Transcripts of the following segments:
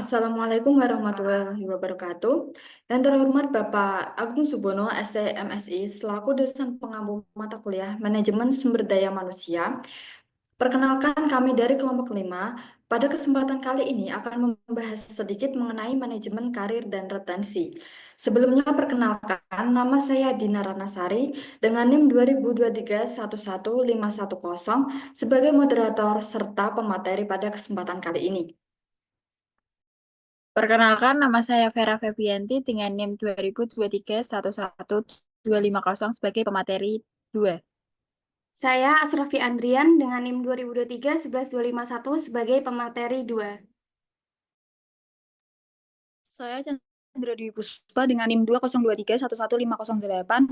Assalamualaikum warahmatullahi wabarakatuh. Yang terhormat Bapak Agung Subono, STMSI, selaku dosen pengampu mata kuliah Manajemen Sumber Daya Manusia. Perkenalkan kami dari kelompok 5. Pada kesempatan kali ini akan membahas sedikit mengenai manajemen karir dan retensi. Sebelumnya perkenalkan, nama saya Dina Ranasari dengan NIM 2023-11510 sebagai moderator serta pemateri pada kesempatan kali ini. Perkenalkan, nama saya Vera Febianti dengan NIM 2023-11250 sebagai pemateri 2. Saya Asrafi Andrian dengan NIM 2023-11251 sebagai pemateri 2. Saya Chandra Dwi Puspa dengan NIM 2023-11508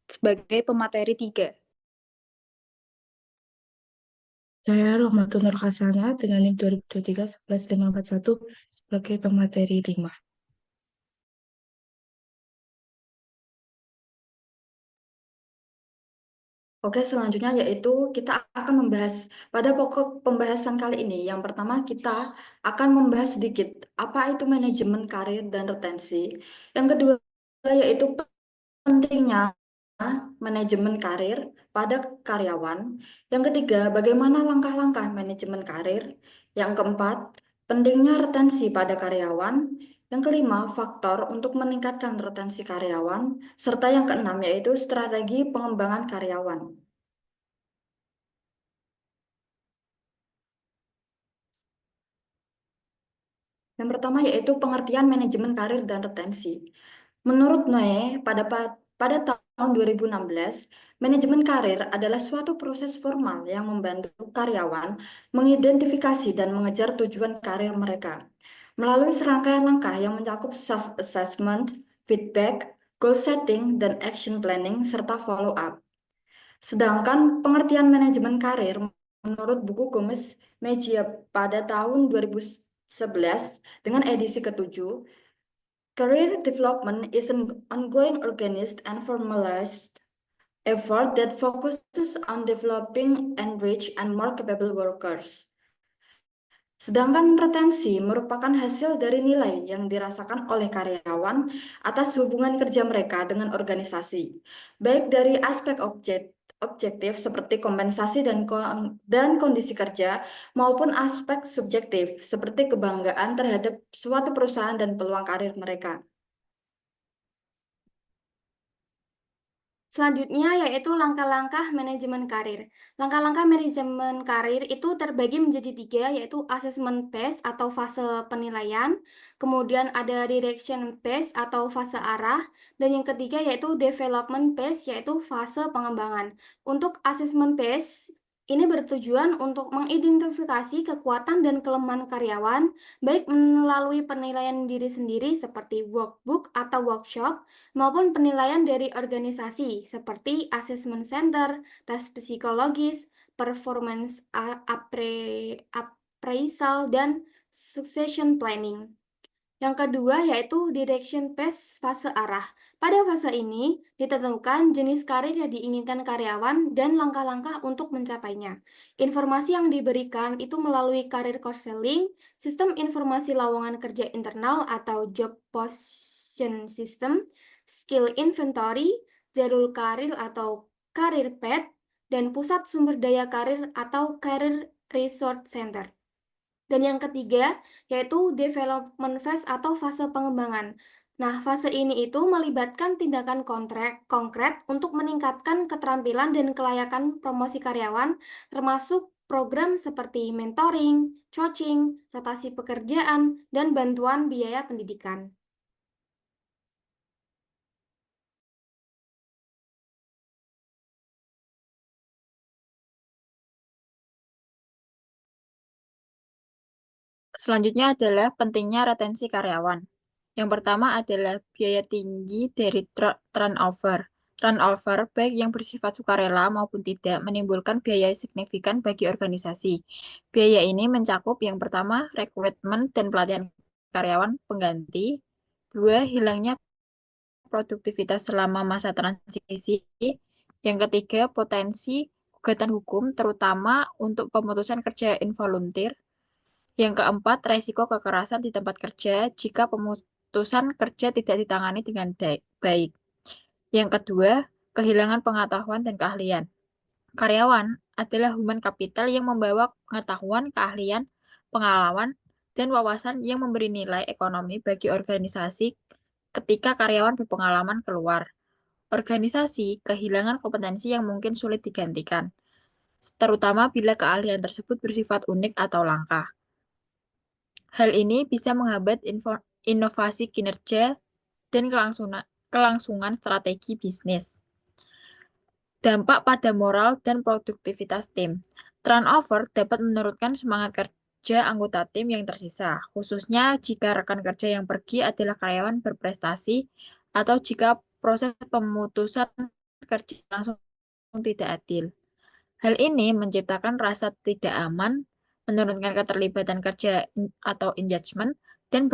sebagai pemateri 3. Saya Rohmatul Nur Hasana dengan NIM 2023-11541 sebagai pemateri 5. Oke, selanjutnya yaitu kita akan membahas pada pokok pembahasan kali ini. Yang pertama kita akan membahas sedikit apa itu manajemen karir dan retensi. Yang kedua yaitu pentingnya manajemen karir pada karyawan. Yang ketiga, bagaimana langkah-langkah manajemen karir. Yang keempat, pentingnya retensi pada karyawan. Yang kelima, faktor untuk meningkatkan retensi karyawan. Serta yang keenam, yaitu strategi pengembangan karyawan. Yang pertama yaitu pengertian manajemen karir dan retensi. Menurut Noe, pada tahun 2016, manajemen karir adalah suatu proses formal yang membantu karyawan mengidentifikasi dan mengejar tujuan karir mereka melalui serangkaian langkah yang mencakup self-assessment, feedback, goal setting, dan action planning, serta follow-up. Sedangkan pengertian manajemen karir menurut buku Gomez Mejia pada tahun 2011 dengan edisi ke-7, career development is an ongoing organized and formalized effort that focuses on developing enriched and more capable workers. Sedangkan retensi merupakan hasil dari nilai yang dirasakan oleh karyawan atas hubungan kerja mereka dengan organisasi, baik dari aspek objektif seperti kompensasi dan kondisi kerja maupun aspek subjektif seperti kebanggaan terhadap suatu perusahaan dan peluang karir mereka. Selanjutnya yaitu langkah-langkah manajemen karir. Langkah-langkah manajemen karir itu terbagi menjadi 3, yaitu assessment phase atau fase penilaian, kemudian ada direction phase atau fase arah, dan yang ketiga yaitu development phase yaitu fase pengembangan. Untuk assessment phase ini bertujuan untuk mengidentifikasi kekuatan dan kelemahan karyawan, baik melalui penilaian diri sendiri seperti workbook atau workshop, maupun penilaian dari organisasi seperti assessment center, tes psikologis, performance appraisal, dan succession planning. Yang kedua yaitu direction phase fase arah. Pada fase ini ditentukan jenis karir yang diinginkan karyawan dan langkah-langkah untuk mencapainya. Informasi yang diberikan itu melalui career counseling, sistem informasi lowongan kerja internal atau job position system, skill inventory, jadwal karir atau career path, dan pusat sumber daya karir atau career resource center. Dan yang ketiga, yaitu development phase atau fase pengembangan. Nah, fase ini itu melibatkan tindakan konkret untuk meningkatkan keterampilan dan kelayakan promosi karyawan, termasuk program seperti mentoring, coaching, rotasi pekerjaan, dan bantuan biaya pendidikan. Selanjutnya adalah pentingnya retensi karyawan. Yang pertama adalah biaya tinggi dari turnover. Turnover, baik yang bersifat sukarela maupun tidak, menimbulkan biaya signifikan bagi organisasi. Biaya ini mencakup yang pertama, rekrutmen dan pelatihan karyawan pengganti. 2, hilangnya produktivitas selama masa transisi. Yang ketiga, potensi gugatan hukum, terutama untuk pemutusan kerja involuntir. Yang keempat, resiko kekerasan di tempat kerja jika pemutusan kerja tidak ditangani dengan baik. Yang kedua, kehilangan pengetahuan dan keahlian. Karyawan adalah human capital yang membawa pengetahuan, keahlian, pengalaman, dan wawasan yang memberi nilai ekonomi bagi organisasi ketika karyawan berpengalaman keluar. Organisasi kehilangan kompetensi yang mungkin sulit digantikan, terutama bila keahlian tersebut bersifat unik atau langka. Hal ini bisa menghambat inovasi kinerja dan kelangsungan strategi bisnis. Dampak pada moral dan produktivitas tim. Turnover dapat menurunkan semangat kerja anggota tim yang tersisa, khususnya jika rekan kerja yang pergi adalah karyawan berprestasi atau jika proses pemutusan kerja langsung tidak adil. Hal ini menciptakan rasa tidak aman, menurunkan keterlibatan kerja atau engagement, dan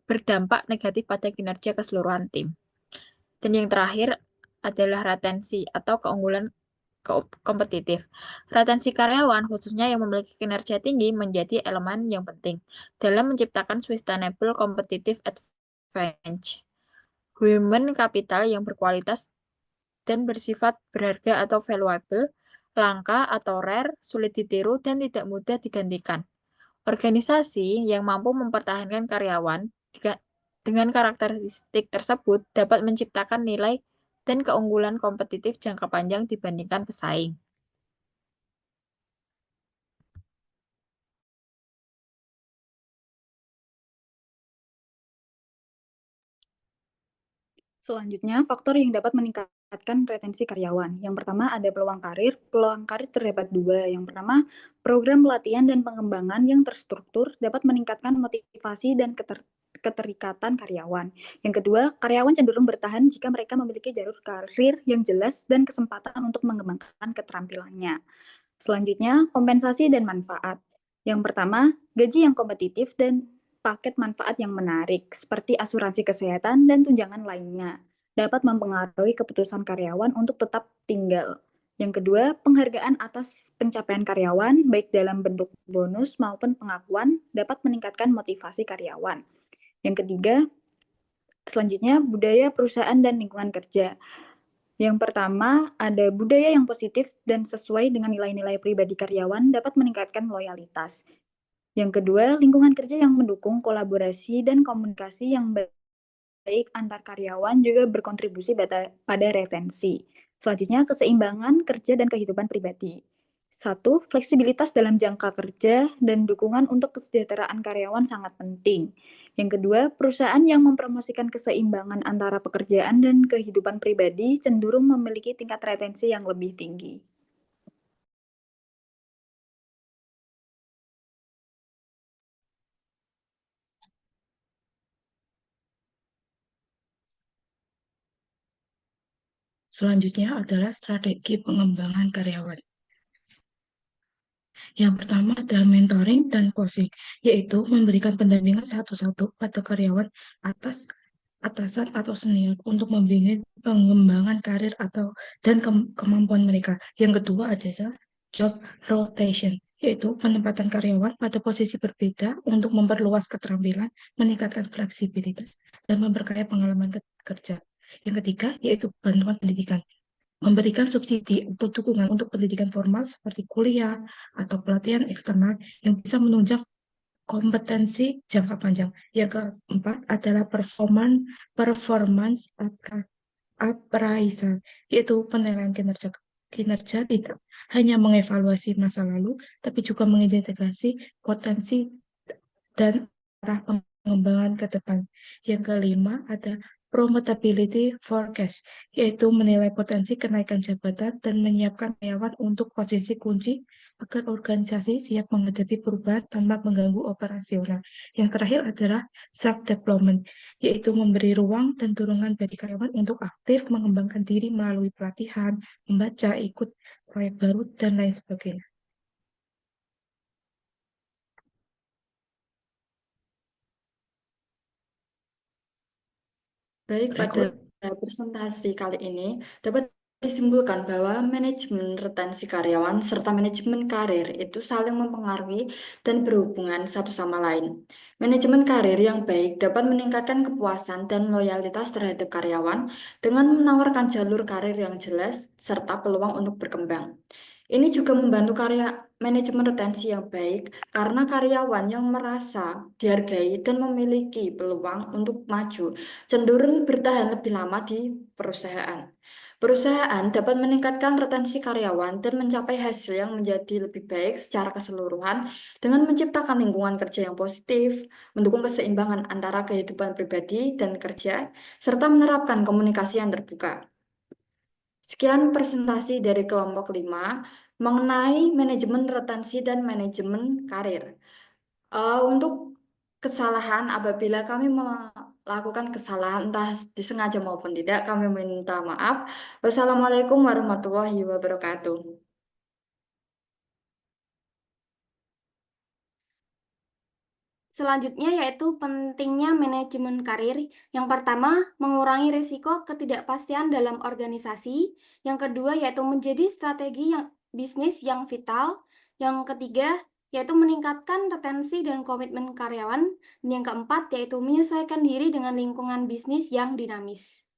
berdampak negatif pada kinerja keseluruhan tim. Dan yang terakhir adalah retensi atau keunggulan kompetitif. Retensi karyawan, khususnya yang memiliki kinerja tinggi, menjadi elemen yang penting dalam menciptakan sustainable competitive advantage. Human capital yang berkualitas dan bersifat berharga atau valuable, langka atau rare, sulit ditiru, dan tidak mudah digantikan. Organisasi yang mampu mempertahankan karyawan dengan karakteristik tersebut dapat menciptakan nilai dan keunggulan kompetitif jangka panjang dibandingkan pesaing. Selanjutnya, faktor yang dapat meningkatkan retensi karyawan. Yang pertama ada peluang karir. Peluang karir terdapat dua. Yang pertama, program pelatihan dan pengembangan yang terstruktur dapat meningkatkan motivasi dan keterikatan karyawan. Yang kedua, karyawan cenderung bertahan jika mereka memiliki jalur karir yang jelas dan kesempatan untuk mengembangkan keterampilannya. Selanjutnya, kompensasi dan manfaat. Yang pertama, gaji yang kompetitif dan paket manfaat yang menarik, seperti asuransi kesehatan dan tunjangan lainnya, dapat mempengaruhi keputusan karyawan untuk tetap tinggal. Yang kedua, penghargaan atas pencapaian karyawan, baik dalam bentuk bonus maupun pengakuan, dapat meningkatkan motivasi karyawan. Yang ketiga, selanjutnya, budaya perusahaan dan lingkungan kerja. Yang pertama, ada budaya yang positif dan sesuai dengan nilai-nilai pribadi karyawan dapat meningkatkan loyalitas. Yang kedua, lingkungan kerja yang mendukung kolaborasi dan komunikasi yang baik antar karyawan juga berkontribusi pada retensi. Selanjutnya, keseimbangan kerja dan kehidupan pribadi. Satu, fleksibilitas dalam jangka kerja dan dukungan untuk kesejahteraan karyawan sangat penting. Yang kedua, perusahaan yang mempromosikan keseimbangan antara pekerjaan dan kehidupan pribadi cenderung memiliki tingkat retensi yang lebih tinggi. Selanjutnya adalah strategi pengembangan karyawan. Yang pertama adalah mentoring dan coaching, yaitu memberikan pendampingan satu-satu pada karyawan atasan atau senior untuk membimbing pengembangan karir dan kemampuan mereka. Yang kedua adalah job rotation, yaitu penempatan karyawan pada posisi berbeda untuk memperluas keterampilan, meningkatkan fleksibilitas, dan memperkaya pengalaman kerja. Yang ketiga yaitu bantuan pendidikan, memberikan subsidi atau dukungan untuk pendidikan formal seperti kuliah atau pelatihan eksternal yang bisa menunjang kompetensi jangka panjang. Yang keempat adalah performance appraisal, yaitu penilaian kinerja tidak hanya mengevaluasi masa lalu, tapi juga mengidentifikasi potensi dan arah pengembangan ke depan. Yang kelima ada promotability forecast, yaitu menilai potensi kenaikan jabatan dan menyiapkan karyawan untuk posisi kunci agar organisasi siap menghadapi perubahan tanpa mengganggu operasional. Yang terakhir adalah self-development, yaitu memberi ruang dan dorongan bagi karyawan untuk aktif mengembangkan diri melalui pelatihan, membaca, ikut proyek baru, dan lain sebagainya. Baik, pada Berikut presentasi kali ini dapat disimpulkan bahwa manajemen retensi karyawan serta manajemen karir itu saling mempengaruhi dan berhubungan satu sama lain. Manajemen karir yang baik dapat meningkatkan kepuasan dan loyalitas terhadap karyawan dengan menawarkan jalur karir yang jelas serta peluang untuk berkembang. Ini juga membantu manajemen retensi yang baik karena karyawan yang merasa dihargai dan memiliki peluang untuk maju cenderung bertahan lebih lama di perusahaan. Perusahaan dapat meningkatkan retensi karyawan dan mencapai hasil yang menjadi lebih baik secara keseluruhan dengan menciptakan lingkungan kerja yang positif, mendukung keseimbangan antara kehidupan pribadi dan kerja, serta menerapkan komunikasi yang terbuka. Sekian presentasi dari kelompok 5 mengenai manajemen retensi dan manajemen karir. Untuk kesalahan apabila kami melakukan kesalahan entah disengaja maupun tidak, kami minta maaf. Wassalamualaikum warahmatullahi wabarakatuh. Selanjutnya yaitu pentingnya manajemen karir. Yang pertama, mengurangi risiko ketidakpastian dalam organisasi. Yang kedua yaitu menjadi strategi bisnis yang vital. Yang ketiga yaitu meningkatkan retensi dan komitmen karyawan. Dan yang keempat yaitu menyesuaikan diri dengan lingkungan bisnis yang dinamis.